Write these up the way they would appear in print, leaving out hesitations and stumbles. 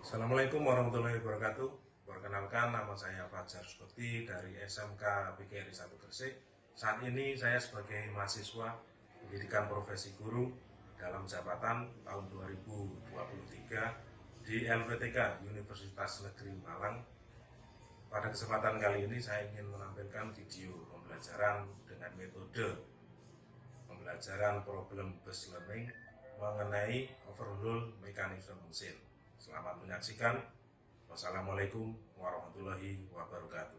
Assalamualaikum warahmatullahi wabarakatuh. Perkenalkan, nama saya Fajar Sukoti dari SMK PGRI 1 Gresik. Saat ini saya sebagai mahasiswa pendidikan profesi guru dalam jabatan tahun 2023 di LPTK Universitas Negeri Malang. Pada kesempatan kali ini saya ingin menampilkan video pembelajaran dengan metode pembelajaran problem based learning mengenai overhaul mekanisme mesin. Selamat menyaksikan. Wassalamualaikum warahmatullahi wabarakatuh.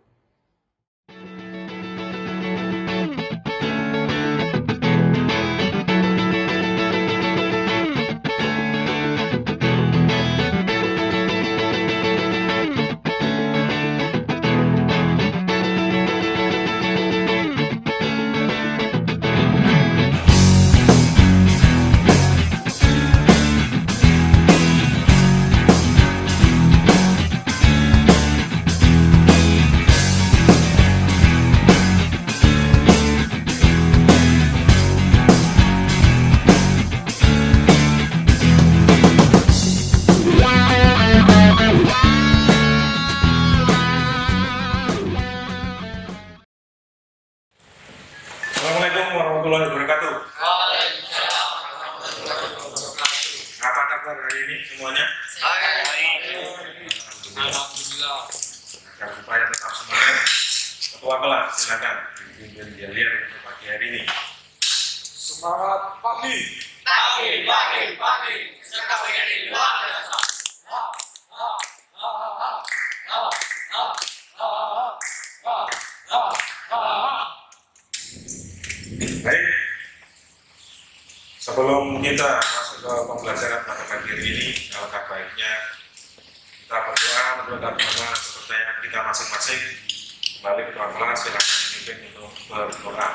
Assalamualaikum warahmatullahi wabarakatuh. Apa kabar hari ini semuanya? Alhamdulillah. Agar supaya tetap semangat, ketua kelas silakan dipimpin dialih untuk pagi hari ini. Semangat pagi. Kita menjadi luar biasa. Baik, sebelum kita masuk ke pembelajaran pada pagi hari ini, alangkah baiknya kita berdoa mendoakan bersama kepercayaan kita masing-masing. Kembali ke ketua kelas, silakan dipimpin untuk berdoa.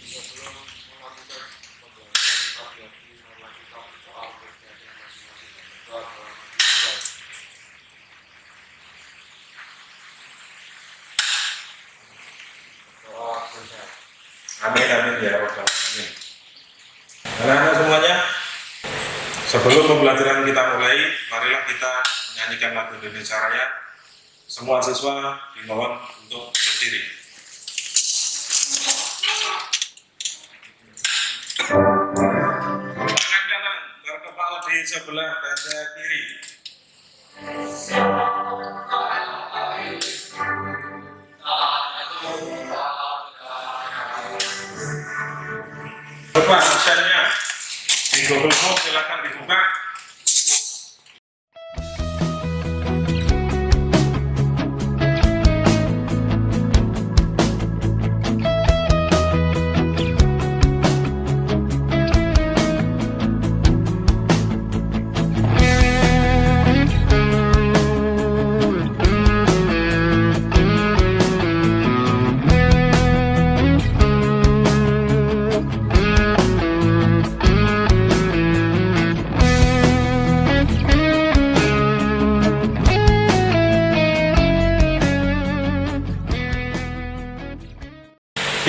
Sebelum melakukan pembelajaran pagi ini, marilah kita berdoa untuk niatnya masing-masing. Doa selesai. Amin amin ya rabbal alamin. Anak-anak semuanya, sebelum pembelajaran kita mulai, marilah kita menyanyikan lagu Indonesia Raya. Semua siswa dimohon untuk berdiri. Tangan kanan berkepal di sebelah dada kiri. Coba absennya di Google Form silakan dibuka.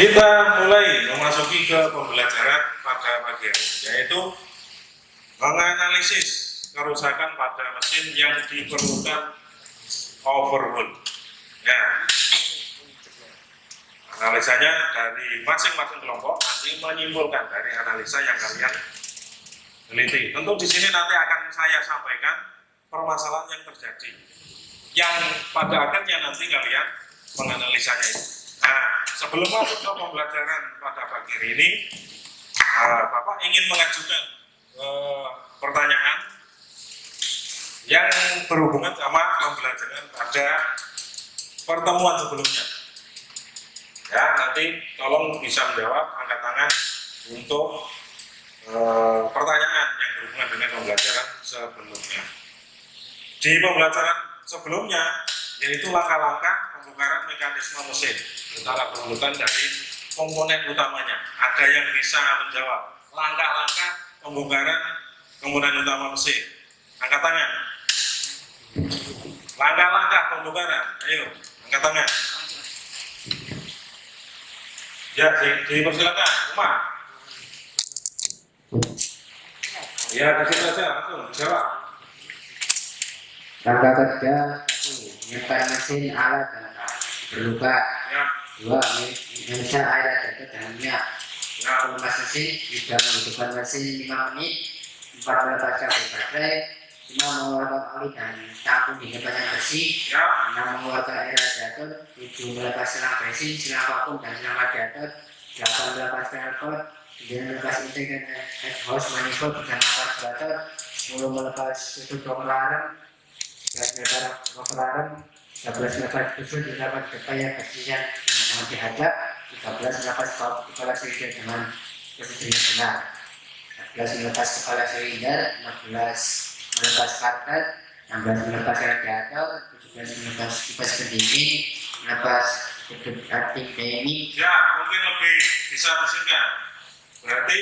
Kita mulai memasuki ke pembelajaran pada pagi hari ini, yaitu menganalisis kerusakan pada mesin yang diperlukan overhaul. Ya, analisanya dari masing-masing kelompok nanti menyimpulkan dari analisa yang kalian teliti. Tentu di sini nanti akan saya sampaikan permasalahan yang terjadi, yang pada akhirnya nanti kalian menganalisanya itu. Nah, sebelum masuk ke pembelajaran pada pagi hari ini, Bapak ingin mengajukan pertanyaan yang berhubungan sama pembelajaran pada pertemuan sebelumnya. Ya, nanti tolong bisa menjawab, angkat tangan untuk pertanyaan yang berhubungan dengan pembelajaran sebelumnya. Di pembelajaran sebelumnya, yaitu langkah-langkah pembongkaran mekanisme mesin, antara berurutan dari komponen utamanya. Ada yang bisa menjawab langkah-langkah pembongkaran komponen utama mesin. Angkat tangan. Langkah-langkah pembongkaran. Ayo, angkat tangan. Ya, dipersilakan. Umar. Ya, di situ saja langsung dijawab. Langkah kerja 1. Menyiapkan mesin, alat, dan bahan yang diperlukan. Ya. 2. Memisah air radiator dan minyak. Mengemas mesin, 3. Menghidupkan mesin 5 menit. 4. Melepas kabel baterai. 5. Mengeluarkan oli dan tampung di tempat yang bersih. 6. Mengeluarkan air radiator. 7. Melepas selang bensin, selang vakum, dan selang radiator. 8. Melepas knalpot. 9. Melepas intake dan exhaust manifold bersama karburator. 10. Melepas tutup blok alarm. 11. Melepas blok alarm. 12. Melepas busur di dalam depan yang bersihkan dan jangan dihadap. 13. Melepas kepala silinder dengan posisi yang benar. 14. Melepas kepala silinder. 15. Melepas karpet. 16. Melepas radiator. 17. Melepas kipas pendingin. Melepas tutup arting PMI. Ya, mungkin lebih bisa disingkat. Berarti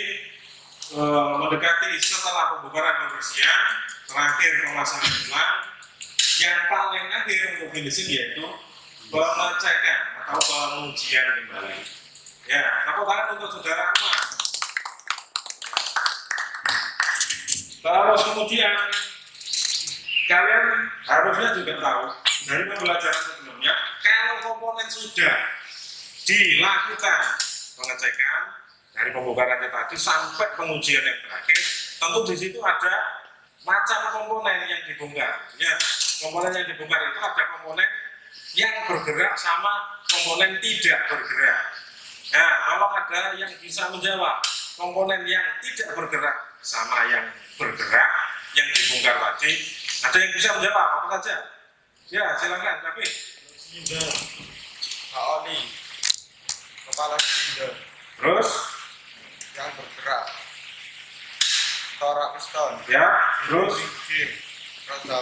mendekati setelah pembubaran pembersihan, terakhir pemasangan ulang, yang paling akhir untuk finishing yaitu pengecekan atau pengujian kembali. Ya, tepuk tangan untuk saudara Ahmad. Terus kemudian kalian harusnya juga tahu dari pembelajaran sebelumnya, kalau komponen sudah dilakukan pengecekan dari pembubarannya tadi sampai pengujian yang terakhir, tentu di situ ada macam komponen yang dibongkar. Ya, komponen yang dibongkar itu ada komponen yang bergerak sama komponen tidak bergerak. Nah, kalau ada yang bisa menjawab komponen yang tidak bergerak sama yang bergerak yang dibongkar tadi, ada yang bisa menjawab apa saja? Ya, silakan. Tapi Silinder, oli, kepala silinder terus, yang bergerak, torak piston, ya, terus, gear, roda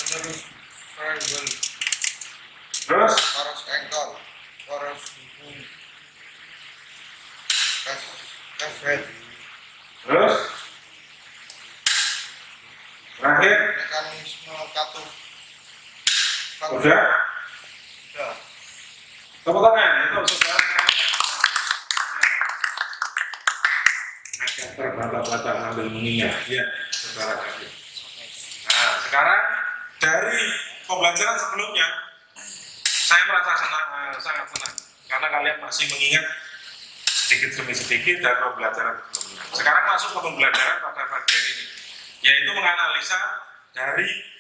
penerus variable, terus, poros engkol, poros hubung, gas head, terus, terakhir, mekanisme katup. udah. Udah. Tepuk tangan untuk saudara kalian. Agak terbata-bata sambil mengingat, ya, saudara kalian. Nah, sekarang dari pembelajaran sebelumnya, saya merasa sangat senang karena kalian masih mengingat sedikit demi sedikit dari pembelajaran sebelumnya. Sekarang masuk ke pembelajaran pada bagian ini, yaitu menganalisa dari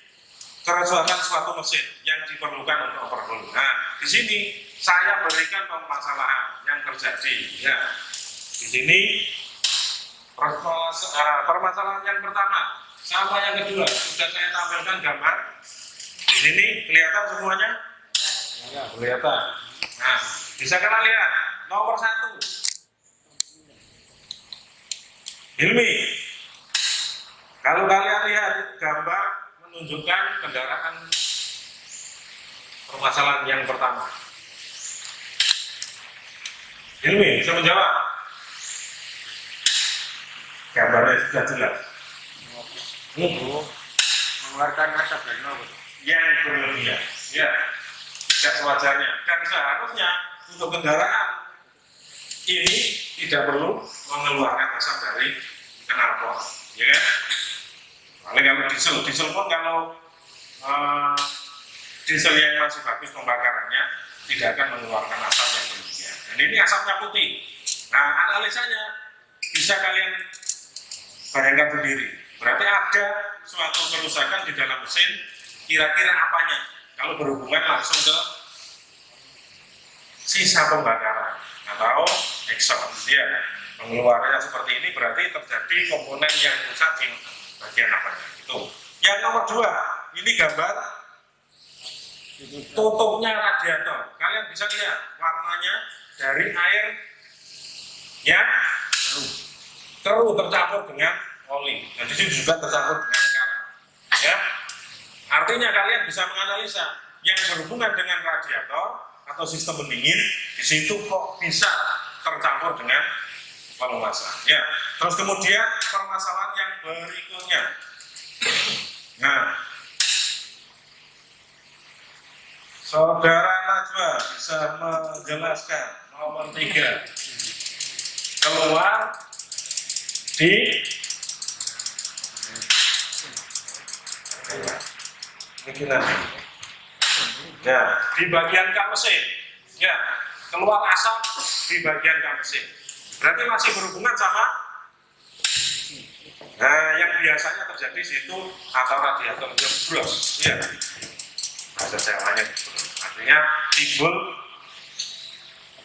kerusakan suatu mesin yang diperlukan untuk overhaul. Nah, di sini saya berikan permasalahan yang terjadi. Ya, di sini permasalahan yang pertama sama yang kedua sudah saya tampilkan gambar. Di sini kelihatan semuanya? Ya, kelihatan. Nah, bisa kalian lihat nomor 1. Hilmi, kalau kalian lihat gambar menunjukkan kendaraan permasalahan yang pertama. Hilmi, bisa menjawab? Gambarnya sudah jelas. Mengeluarkan asap dari nol. Yang berlebihan, ya, tidak sewajarnya. Dan seharusnya untuk kendaraan ini tidak perlu mengeluarkan asap dari knalpot, ya kan? Paling kalau diesel pun kalau diesel yang masih bagus pembakarannya tidak akan mengeluarkan asap yang berlebihan. Dan ini asapnya putih. Nah, analisanya bisa kalian bayangkan sendiri. Berarti ada suatu kerusakan di dalam mesin. Kira-kira apanya? Kalau berhubungan langsung ke sisa pembakaran atau exhaust. Ya, pengeluarannya seperti ini berarti terjadi komponen yang rusak di bagian apanya. Itu. Yang nomor 2, ini gambar tutupnya radiator. Kalian bisa lihat warnanya dari air yang keruh tercampur dengan oli. Dan di sini juga tercampur dengan garam. Ya, artinya kalian bisa menganalisa yang berhubungan dengan radiator atau sistem pendingin di situ kok bisa tercampur dengan pelumasan. Ya, terus kemudian permasalahan yang berikutnya. Nah, saudara Najwa bisa menjelaskan nomor 3 keluar di Pemikiran. Ya, di bagian kap mesin. Ya, keluar asap di bagian kap mesin. Berarti masih berhubungan sama yang biasanya terjadi di situ atau radiator jeblos. Ya, bahasa Jawanya artinya timbul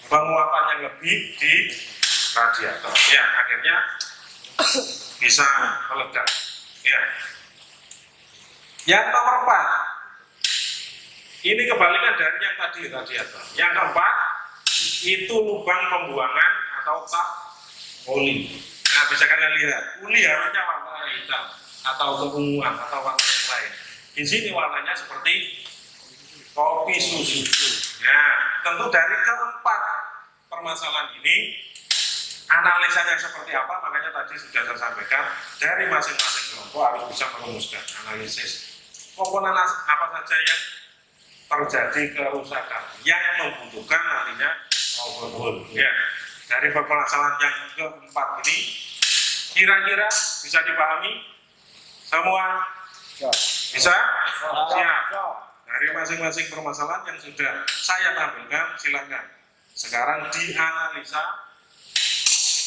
penguapan yang lebih di radiator. Ya, akhirnya bisa meledak. Ya. Yang nomor 4, ini kebalikan dari yang tadi radiator. Yang keempat, itu lubang pembuangan atau tap oli. Nah, bisa kalian lihat, oli harusnya warna hitam atau keunguan atau warna yang lain. Di sini warnanya seperti kopi susu. Nah, tentu dari keempat permasalahan ini, analisanya seperti apa, makanya tadi sudah saya sampaikan, dari masing-masing kelompok harus bisa merumuskan analisis komponen apa saja yang terjadi kerusakan yang membutuhkan nantinya overhaul. Ya, dari permasalahan yang keempat ini, kira-kira bisa dipahami semua? Bisa? Siap. Dari masing-masing permasalahan yang sudah saya tampilkan, silakan sekarang dianalisa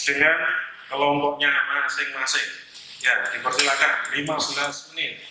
dengan kelompoknya masing-masing. Ya, dipersilakan 15 menit.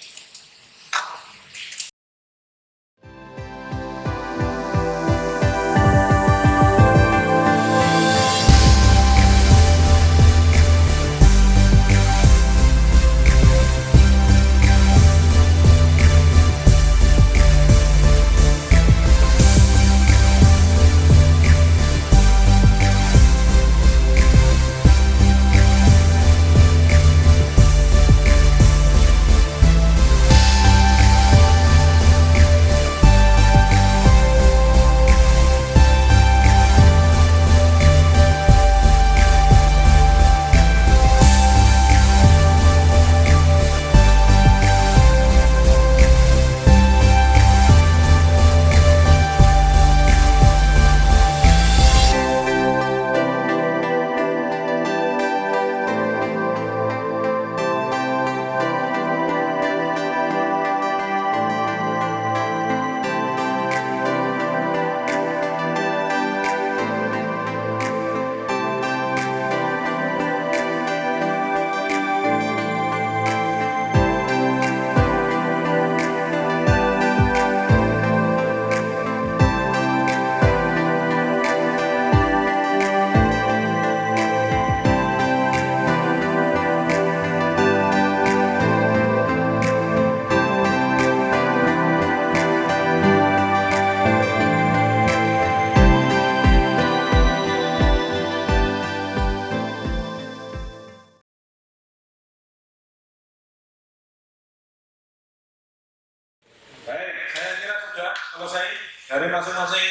Selesai dari masing-masing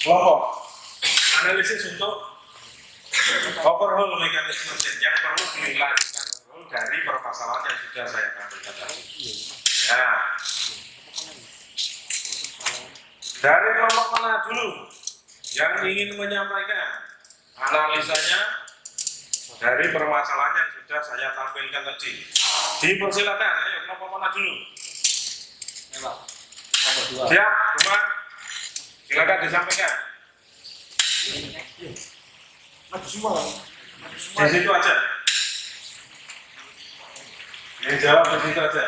kelompok. Analisis untuk overhaul mekanisme mesin yang perlu dilakukan overhaul dari permasalahan yang sudah saya tampilkan tadi. Ya. Dari kelompok mana dulu yang ingin menyampaikan analisanya dari permasalahan yang sudah saya tampilkan tadi? Dipersilakan, ayo kelompok mana dulu? Siap, semua? Silakan disampaikan. Maju semua. Di situ aja. Yang jawab di situ aja.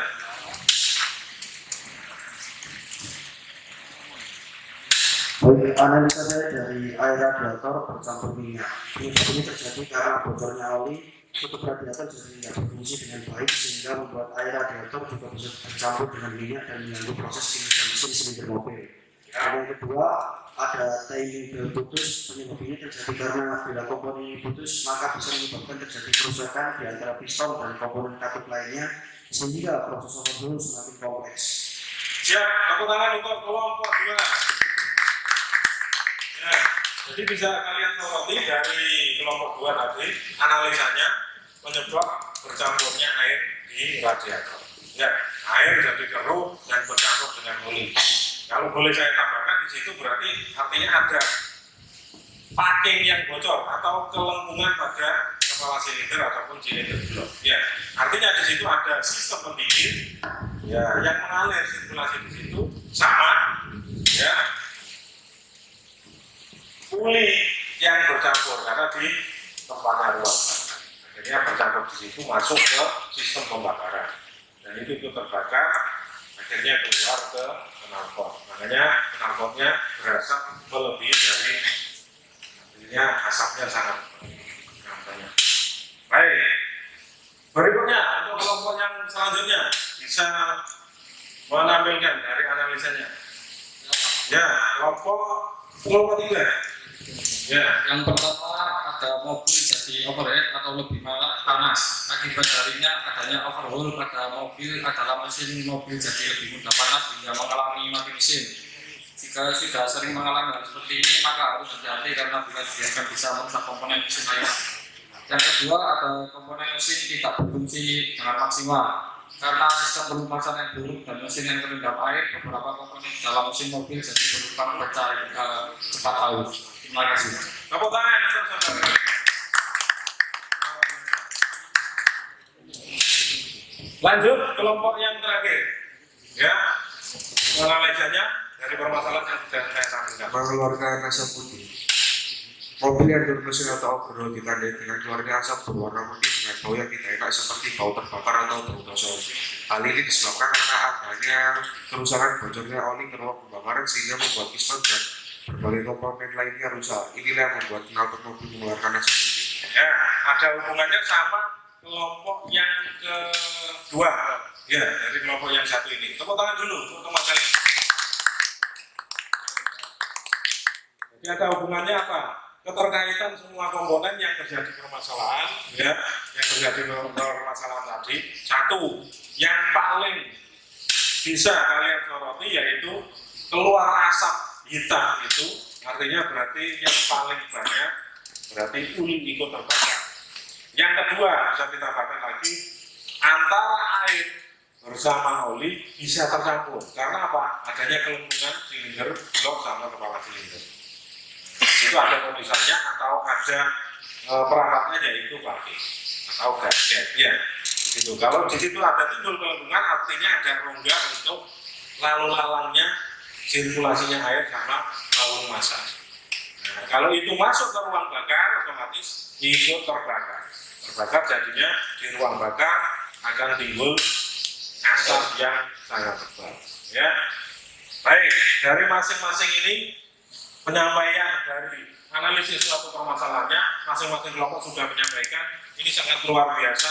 Baik, analisa saya dari air radiator bercampur minyak. Penyebab ini terjadi karena bocornya oli tutup radiator jadi tidak berfungsi dengan baik sehingga membuat air radiator juga bisa bercampur dengan minyak dan mengganggu proses kinerja mesin silinder mobil. Dan yang kedua, ada timing belt putus. Penyebab ini terjadi karena bila komponen ini putus maka bisa menyebabkan terjadi kerusakan di antara piston dan komponen katup lainnya sehingga proses overhaul semakin kompleks. Siap, tepuk tangan untuk kelompok 2. Ya, jadi bisa kalian soroti dari kelompok 2 tadi analisanya penyebab bercampurnya air di radiator. Ya, air jadi keruh dan bercampur dengan oli. Kalau boleh saya tambahkan di situ berarti artinya ada packing yang bocor atau kelengkungan pada kepala silinder ataupun silinder blok. Ya, artinya di situ ada sistem pendingin Ya, yang mengalir sirkulasi di situ sama, ya, uli yang bercampur karena di tempatnya ruang bakar. Akhirnya bercampur di situ masuk ke sistem pembakaran dan itu terbakar, akhirnya keluar ke knalpot. Makanya knalpotnya berasap melebihi dari, akhirnya asapnya sangat banyak. Baik, berikutnya untuk kelompok yang selanjutnya bisa menampilkan dari analisanya. Ya, kelompok 3. Ya, Yang pertama ada mobil jadi overheat atau lebih panas. Akibat darinya adanya overhaul pada mobil adalah mesin mobil jadi lebih mudah panas hingga mengalami mati mesin. Jika sudah sering mengalami hal seperti ini maka harus hati-hati karena bila dibiarkan bisa merusak komponen mesin lainnya. Yang kedua ada komponen mesin tidak berfungsi dengan maksimal. Karena sistem pelumasan yang buruk dan mesin yang terendam air, beberapa komponen di dalam mesin mobil jadi berlubang pecah hingga cepat aus. Terima kasih. tepuk tangan untuk saudara. Lanjut kelompok yang terakhir, ya, analisanya dari permasalahan yang sudah saya sampaikan. Mengeluarkan asap putih. Mobil yang bermesin atau overhaul ditandai dengan keluarnya asap berwarna putih dengan bau yang tidak enak seperti bau terbakar atau bau gosong. Hal ini disebabkan karena adanya kerusakan bocornya oli ke ruang pembakaran sehingga membuat piston dan berbagai komponen lainnya rusak. Inilah yang membuat knalpot mobil mengeluarkan asap putih. Ya, ada hubungannya sama kelompok yang kedua, ya, dari kelompok yang satu ini. Tepuk tangan dulu untuk teman saya. Jadi ada hubungannya apa? Keterkaitan semua komponen yang terjadi permasalahan, ya, yang terjadi permasalahan tadi. Satu, yang paling bisa kalian soroti yaitu keluar asap hitam itu, artinya berarti yang paling banyak berarti uli ikut terbakar. Yang kedua, bisa kita tambahkan lagi, antara air bersama oli bisa tercampur. Karena apa? Adanya kelengkungan silinder blok sama kepala silinder. Itu ada tulisannya atau ada perangkatnya yaitu pakai atau gasket, ya. Gitu. Kalau di situ ada timbul kelengkungan, artinya ada rongga untuk lalu lalangnya sirkulasinya air sama lalu massa. Nah, kalau itu masuk ke ruang bakar, otomatis ikut terbakar. Terbakar jadinya di ruang bakar akan timbul asap yang sangat tebal. Ya, baik, dari masing-masing ini penyampaian dari analisis suatu permasalahannya, masing-masing kelompok sudah menyampaikan. Ini sangat luar biasa.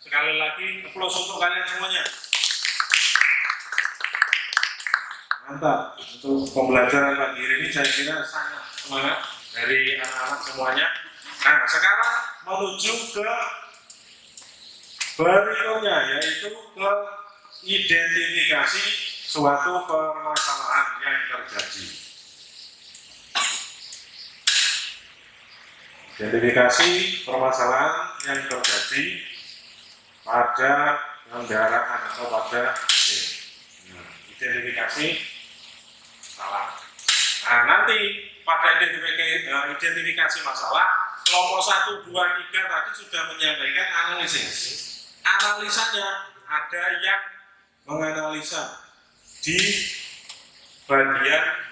Sekali lagi, applause untuk kalian semuanya. Mantap. Untuk pembelajaran pagi ini saya kira sangat semangat dari anak-anak semuanya. Nah, sekarang menuju ke berikutnya, yaitu ke identifikasi suatu permasalahan yang terjadi. Identifikasi permasalahan yang terjadi pada kendaraan atau pada mesin. Identifikasi masalah. Nah, nanti pada identifikasi masalah, kelompok 1, 2, 3 tadi sudah menyampaikan analisis. Analisanya ada yang menganalisa di bagian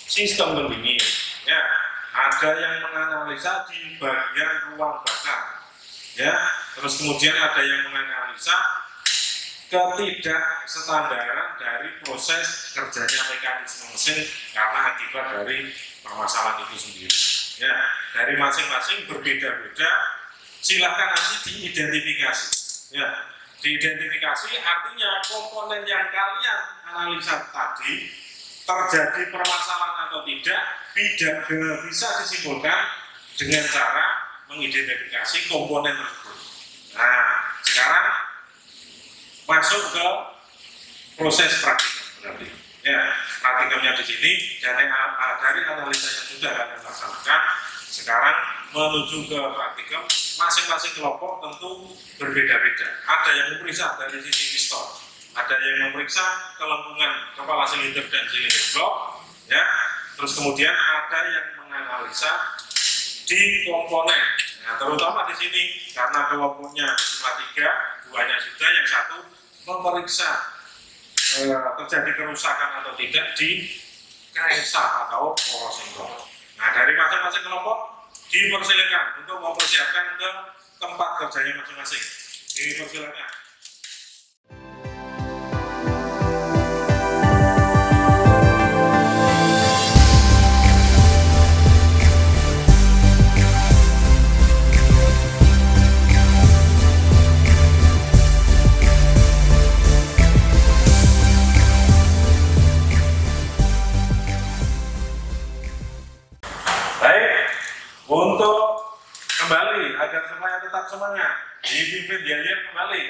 sistem pendingin, ya. Ada yang menganalisa di bagian ruang bakar, ya. Terus kemudian ada yang menganalisa ketidakstandaran dari proses kerjanya mekanisme mesin karena akibat dari permasalahan itu sendiri. Ya, dari masing-masing berbeda-beda. Silakan nanti diidentifikasi. Ya, diidentifikasi artinya komponen yang kalian analisa tadi terjadi permasalahan atau tidak bisa disimpulkan dengan cara mengidentifikasi komponen tersebut. Nah, sekarang masuk ke proses praktikum berarti. Ya, praktikumnya di sini dari analisa yang sudah kalian laksanakan. Sekarang menuju ke praktikum, masing-masing kelompok tentu berbeda-beda. Ada yang memeriksa dari sisi piston, ada yang memeriksa kelengkungan kepala silinder dan silinder blok, ya. Terus kemudian ada yang menganalisa di komponen. Nah, terutama di sini karena kelompoknya cuma 3, 2-nya sudah, yang 1 memeriksa terjadi kerusakan atau tidak di KSA atau Porosinggo. Nah, dari masing-masing kelompok dipersilakan untuk mempersiapkan ke tempat kerjanya masing-masing. Dipersilakan. Baik, untuk kembali agar semuanya tetap semangat, dipimpin Yayan kembali.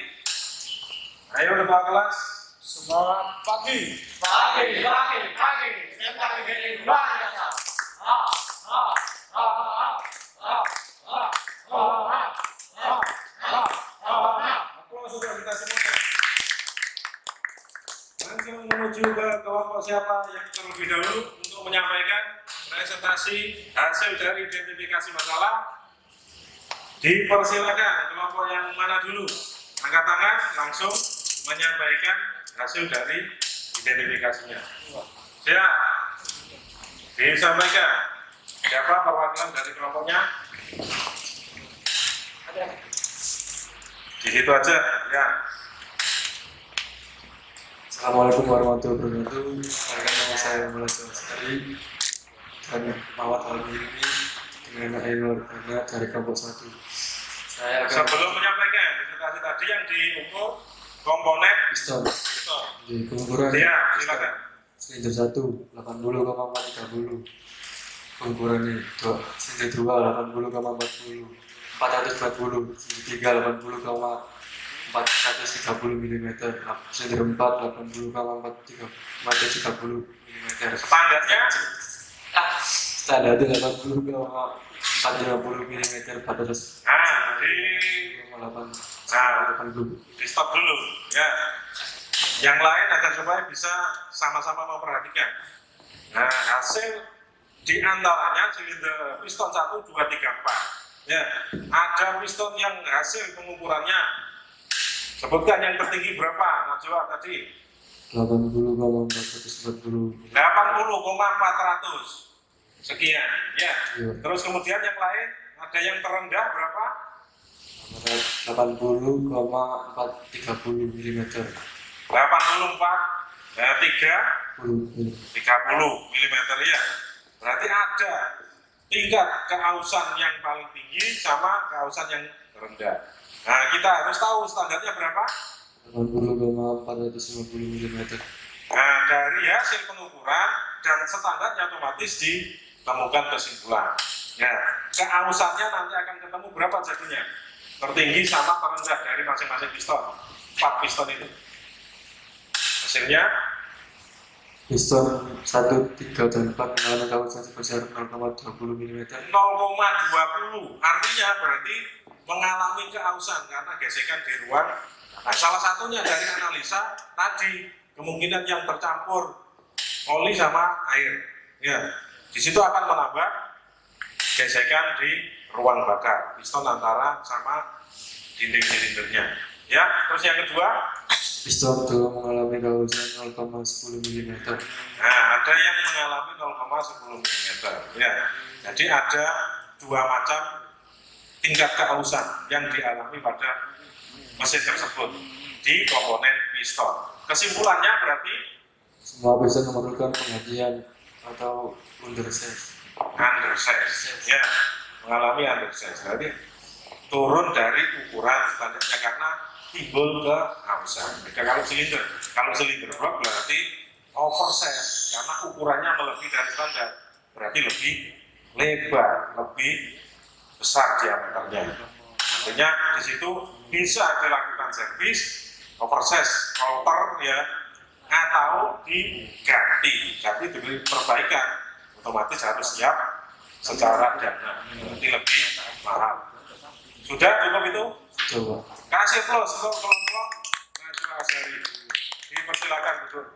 Ayo ketua kelas. Semangat pagi. Setiap PGRI luar biasa. Aplaus untuk kita semua. Langsung menuju ke kelompok siapa yang terlebih dahulu untuk menyampaikan presentasi hasil dari identifikasi masalah. Dipersilakan kelompok yang mana dulu? Angkat tangan langsung menyampaikan hasil dari identifikasinya. Siap. Disampaikan. Siapa perwakilan dari kelompoknya? Di situ aja, ya. Assalamualaikum warahmatullahi wabarakatuh. Perkenalkan nama saya Malas Sekali dan Mawat Al-Mirimi dengan Ainur Dana dari kelompok 1. Saya akan Sebelum menyampaikan presentasi tadi yang diukur komponen piston piston. di pengukuran Ya, silakan. silinder 1 80,40, pengukuran ini silinder 2 80,40, 440, silinder 3 80,430 mm, silinder 4 80,430 mm. Standarnya Standar 80,450 mm batas di 80. di stop dulu ya. Yang lain agar supaya bisa sama-sama memperhatikan. Nah, hasil di antaranya silinder piston 1, 2, 3, 4. Ya, ada piston yang hasil pengukurannya. Sebutkan yang tertinggi berapa, Najwa tadi? 80,440. 80,400 sekian. Ya. Iya. Terus kemudian yang lain ada yang terendah berapa? 80,430 mm. 84, ya, 30 mm ya. Berarti ada tingkat keausan yang paling tinggi sama keausan yang rendah. Nah, kita harus tahu standarnya berapa. 80,450 mm. Nah, dari hasil pengukuran dan standarnya otomatis ditemukan kesimpulan. Ya, keausannya nanti akan ketemu berapa jadinya. Tertinggi sama terendah dari masing-masing piston. 4 piston itu. Hasilnya Piston 1, 3, dan 4 mengalami keausan sebesar 0,20 mm. 0,20, artinya berarti mengalami keausan karena gesekan di ruang. Nah, salah satunya dari analisa tadi kemungkinan yang tercampur oli sama air. Ya, di situ akan menambah gesekan di ruang bakar piston antara sama dinding silindernya. Ya, terus yang kedua, Piston 2 mengalami keausan 0,10 mm. nah ada yang mengalami 0,10 mm. Ya, jadi ada dua macam tingkat keausan yang dialami pada mesin tersebut di komponen piston. Kesimpulannya berarti Semua piston memerlukan penghentian atau undersize. undersize, ya, mengalami undersize. Berarti turun dari ukuran standarnya karena timbul keausan. Kalau silinder blok berarti oversize karena ukurannya melebihi dari standar, berarti lebih lebar, lebih besar diameternya. Artinya di situ bisa dilakukan servis oversize rotor ya, atau diganti, tapi diberi perbaikan otomatis harus siap secara dana, nanti lebih mahal. Sudah cukup itu? Coba. Kasih plus untuk kelompok Najwa Azhari. Dipersilakan duduk.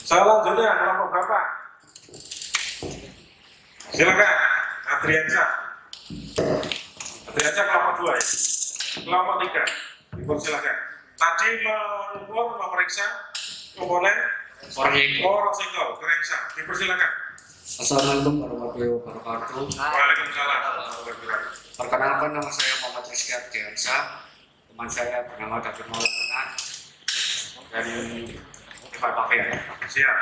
Selanjutnya kelompok berapa? Silakan, Adriansa. Adriansa kelompok 2 ya. Kelompok 3, dipersilakan. tadi mengukur, memeriksa komponen Rosengkol, Kerengsah. Dipersilakan. Assalamualaikum warahmatullahi wabarakatuh. Waalaikumsalam warahmatullahi wabarakatuh. Perkenalkan, nama saya Muhammad Rizky Ardiansa. Teman saya bernama David Maulana dari Fair. Siap.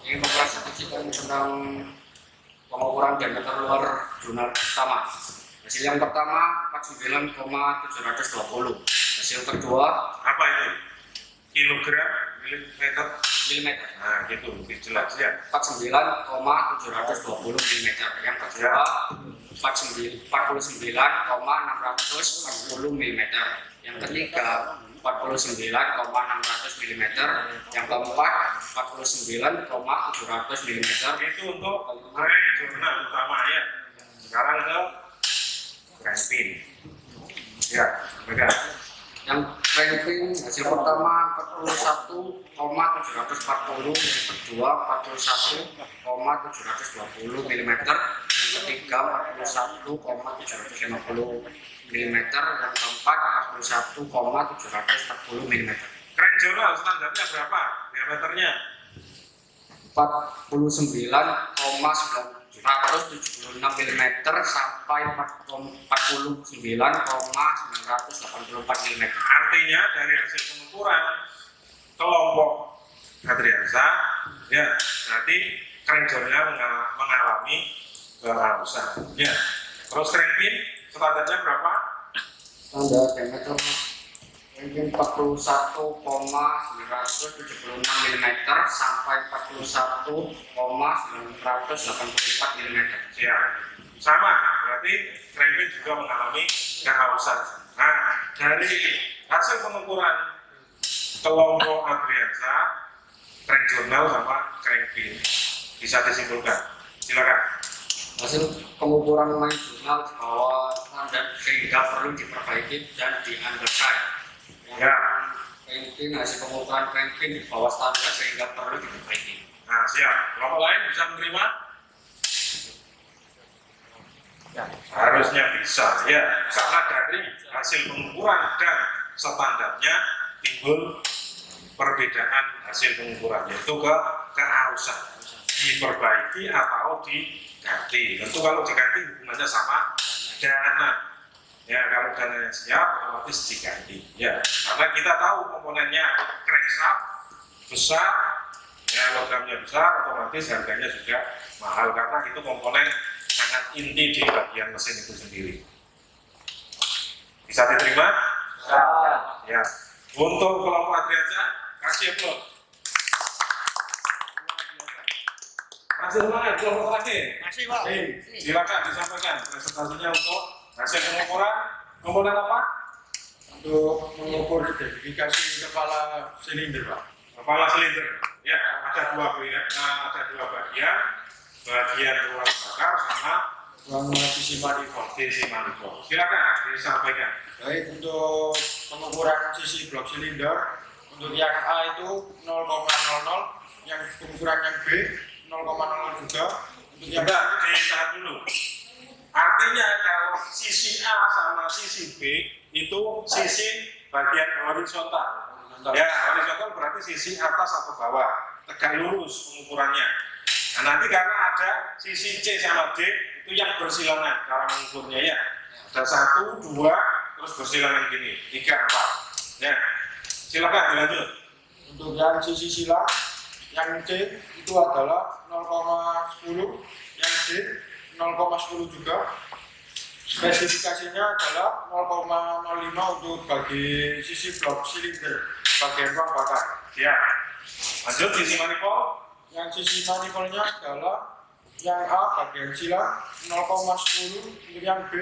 Ini mempresentasikan tentang pengukuran diameter luar jurnal pertama. Hasil yang pertama 49,720. Hasil kedua Apa itu? Kilogram, milimeter? milimeter. Nah, gitu. Lebih jelas ya. 49,720 mm. Yang kedua 49,640 mm. Yang ketiga 49,600 mm. Yang keempat 49,700 mm. Itu untuk jurnal utama ya. Sekarang ke Grandpin. Ya, benar. Yang ranking hasil pertama 41,740, yang kedua 41,720 mm, yang ketiga 41,750 mm, yang keempat 41,740 mm. Kren jurnal standarnya berapa? Diameternya? 49,976 mm sampai 49,984 mm. Artinya dari hasil pengukuran kelompok Adriansa, ya berarti kren jurnal mengalami kehausan. Ya. Terus Grandpin standarnya berapa? Standar diameter ranking 41,976 mm sampai 41,984 mm. Ya. Sama, berarti Grandpin juga mengalami kehausan. Nah, dari hasil pengukuran kelompok Adriansa, kren jurnal sama Grandpin bisa disimpulkan. Silakan. Hasil pengukuran main jurnal di bawah standar sehingga perlu diperbaiki dan di-underside. Ya. Ranking hasil pengukuran ranking di bawah standar sehingga perlu diperbaiki. Nah, siap. Kelompok lain bisa menerima? Ya, harusnya bisa, ya. Karena dari hasil pengukuran dan standarnya timbul perbedaan hasil pengukuran, yaitu keharusan diperbaiki atau diganti. Tentu kalau diganti hubungannya sama dana. Ya, kalau dananya siap otomatis diganti. Ya, karena kita tahu komponennya crankshaft besar, ya logamnya besar, otomatis harganya juga mahal karena itu komponen sangat inti di bagian mesin itu sendiri. Bisa diterima? Ya. Untuk kelompok Adriansa, kasih aplaus. Kasih semangat kelompok terakhir. Kasih, Pak. Silakan disampaikan presentasinya untuk hasil pengukuran komponen apa? Untuk mengukur identifikasi kepala silinder, Pak. Kepala silinder. Ya, ada dua bagian. Bagian ruang bakar sama Ruang sisi manifold. sisi manifold. Silakan disampaikan. Baik, untuk pengukuran sisi blok silinder, untuk yang A itu 0,00, yang pengukuran yang B 0,00 juga. Untuk yang Bentar, ditahan dulu. Artinya kalau sisi A sama sisi B itu sisi bagian horizontal. Ya, horizontal berarti sisi atas atau bawah, tegak lurus pengukurannya. Nah, nanti karena ada sisi C sama D itu yang bersilangan cara mengukurnya ya. Ada 1, 2, terus bersilangan gini, 3, 4. Ya, silakan dilanjut. Untuk yang sisi silang, yang C itu adalah 0,10, yang D 0,10 juga. Spesifikasinya adalah 0,05 untuk bagi sisi blok silinder bagian ruang bakar. Ya, lanjut sisi manifold. Yang sisi manifoldnya adalah yang A bagian silang 0,10, untuk yang B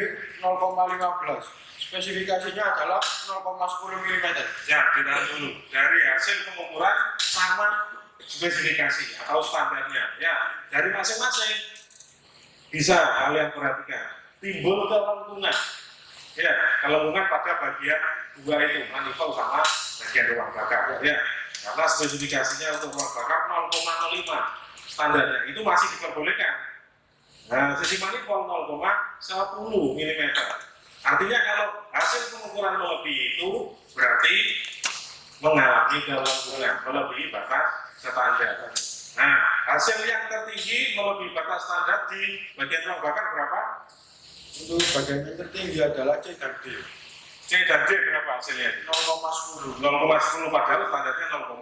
0,15. Spesifikasinya adalah 0,10 mm. Ya, ditahan dulu. Dari hasil pengukuran sama spesifikasi atau standarnya. Ya, dari masing-masing bisa kalian perhatikan. Timbul kelengkungan. Ya, kelengkungan pada bagian dua itu, manifold sama bagian ruang bakar. Ya, karena spesifikasinya untuk ruang bakar 0,05 standarnya itu masih diperbolehkan. Nah, sisi manifold 0,10 mm. Artinya kalau hasil pengukuran melebihi itu berarti mengalami kelangsungan, melebihi batas standar. Nah, hasil yang tertinggi melebihi batas standar di bagian perombakan berapa? Untuk bagian yang tertinggi adalah C dan D. C dan D berapa hasilnya? 0,10. 0,10 padahal standarnya 0,05.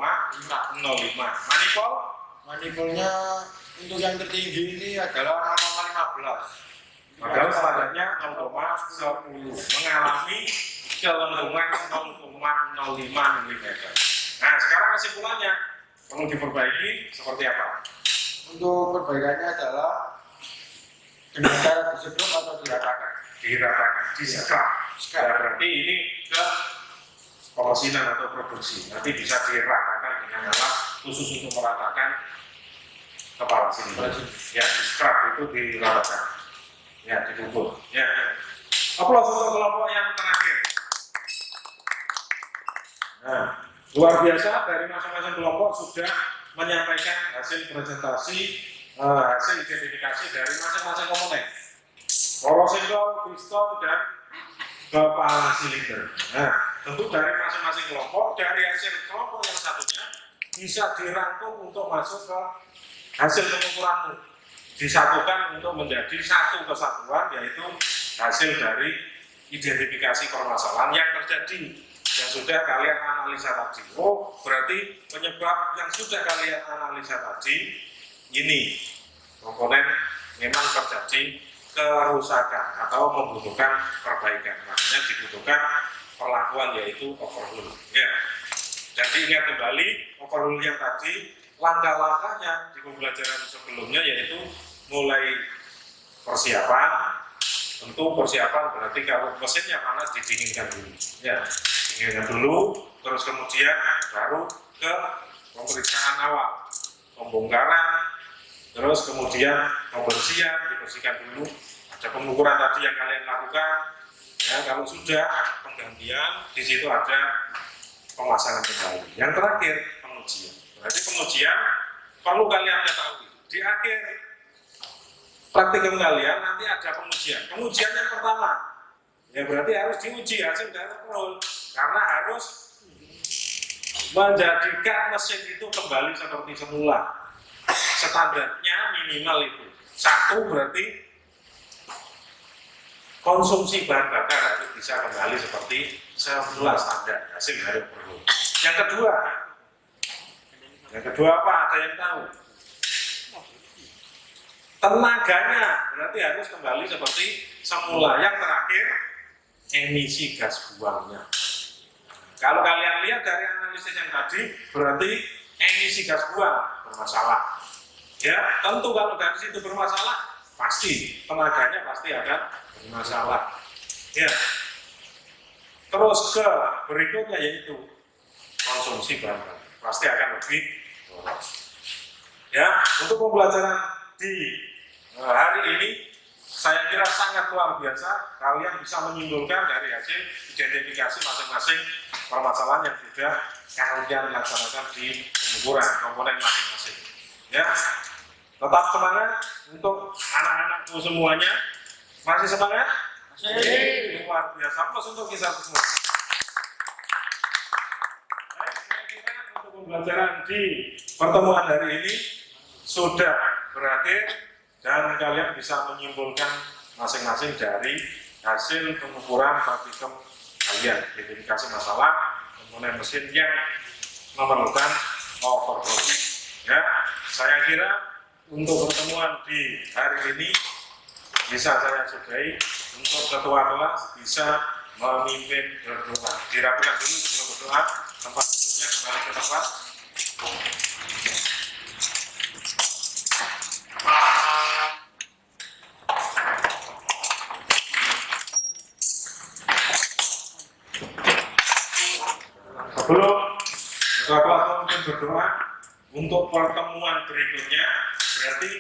Manifold? Manifolnya untuk yang tertinggi ini adalah 0,15. Padahal standarnya 0,10. Mengalami kelengkungan 0,05 mm. Nah, sekarang kesimpulannya perlu diperbaiki seperti apa? Untuk perbaikannya adalah dengan cara disedot atau diratakan. Diratakan, disekat. Ya, berarti ini ke pemesinan atau produksi. Nanti bisa diratakan dengan alat khusus untuk meratakan kepala sini. Ya, di scrap itu diratakan. Ya, dipukul. Ya. Aplaus untuk kelompok yang terakhir. Nah, luar biasa dari masing-masing kelompok sudah menyampaikan hasil presentasi, hasil identifikasi dari masing-masing komponen. Korosendol, piston, dan kepala silinder. Nah, tentu dari masing-masing kelompok, dari hasil kelompok yang satunya bisa dirangkum untuk masuk ke hasil pengukuranmu. Disatukan untuk menjadi satu kesatuan, yaitu hasil dari identifikasi permasalahan yang terjadi yang sudah kalian analisa tadi. Oh, berarti penyebab yang sudah kalian analisa tadi ini komponen memang terjadi kerusakan atau membutuhkan perbaikan. Makanya dibutuhkan perlakuan yaitu overhaul. Ya. Jadi ingat kembali overhaul yang tadi, langkah-langkahnya di pembelajaran sebelumnya yaitu mulai persiapan. Tentu persiapan berarti kalau mesinnya panas didinginkan dulu. Ya, dinginkan dulu, terus kemudian baru ke pemeriksaan awal, pembongkaran, terus kemudian pembersihan, dibersihkan dulu. Ada pengukuran tadi yang kalian lakukan. Ya, kalau sudah penggantian, di situ ada pemasangan kembali. Yang terakhir pengujian. Berarti pengujian perlu kalian ketahui. Di akhir praktikum kalian nanti ada pengujian. Pengujian yang pertama, ya berarti harus diuji hasil dari overhaul karena harus menjadikan mesin itu kembali seperti semula. Standarnya minimal itu 1 berarti konsumsi bahan bakar harus bisa kembali seperti semula standar hasil dari overhaul. Yang kedua apa? Ada yang tahu? Tenaganya berarti harus kembali seperti semula. Yang terakhir, emisi gas buangnya. Kalau kalian lihat dari analisis yang tadi, berarti emisi gas buang bermasalah. Ya, tentu kalau dari situ bermasalah, pasti tenaganya pasti akan bermasalah. Ya. Terus ke berikutnya yaitu konsumsi bahan bakar pasti akan lebih boros. Ya, untuk pembelajaran di hari ini saya kira sangat luar biasa. Kalian bisa menyimpulkan dari hasil identifikasi masing-masing permasalahan yang sudah kalian laksanakan di pengukuran komponen masing-masing. Ya, tetap semangat untuk anak-anakku semuanya. Masih semangat? Masih. Luar biasa. Plus untuk kita semua. Baik, saya kira untuk pembelajaran di pertemuan hari ini sudah berakhir. Dan kalian bisa menyimpulkan masing-masing dari hasil pengukuran praktikum kalian, identifikasi masalah komponen mesin yang memerlukan overhaul. Ya, saya kira untuk pertemuan di hari ini bisa saya sudahi. Untuk ketua kelas bisa memimpin berdoa. Dirapikan dulu sebelum berdoa, tempat duduknya kembali ke tempat. Sebelum ketua kelas memimpin berdoa untuk pertemuan berikutnya, berarti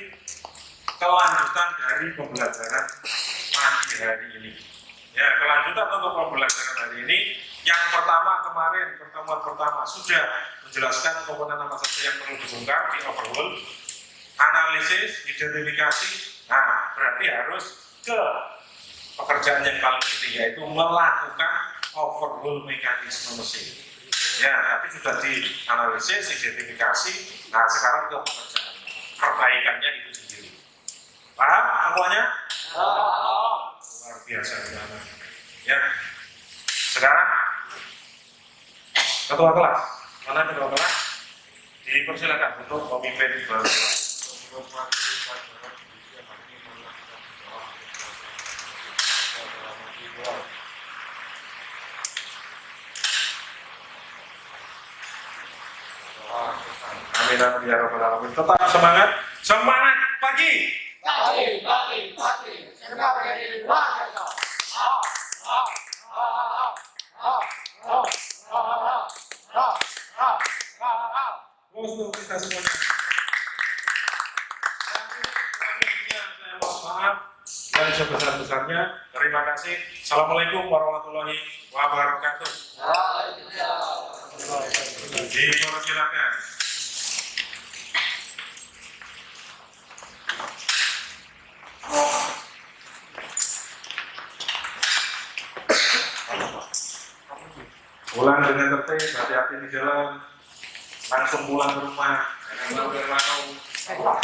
kelanjutan dari pembelajaran pagi hari ini. Ya, kelanjutan untuk pembelajaran hari ini. Yang pertama kemarin, pertemuan pertama sudah menjelaskan komponen apa saja yang perlu dibongkar di overhaul, analisis, identifikasi. Nah, berarti harus ke pekerjaan yang paling penting, yaitu melakukan overhaul mekanisme mesin. Ya, tapi sudah dianalisis, identifikasi. Nah, sekarang ke pekerjaan, perbaikannya itu sendiri. Paham semuanya? Luar biasa. Ya, sekarang ketua kelas, mana ketua kelas? Dipersilakan untuk memimpin kelas. Amin amin ya rabbal alamin. Tetap semangat, semangat pagi. Untuk kita semuanya. Saya mohon maaf dan sebesar-besarnya. Terima kasih. Assalamualaikum warahmatullahi wabarakatuh. Dipersilakan. Pulang dengan tertib, hati-hati di jalan, langsung pulang ke rumah, jangan mau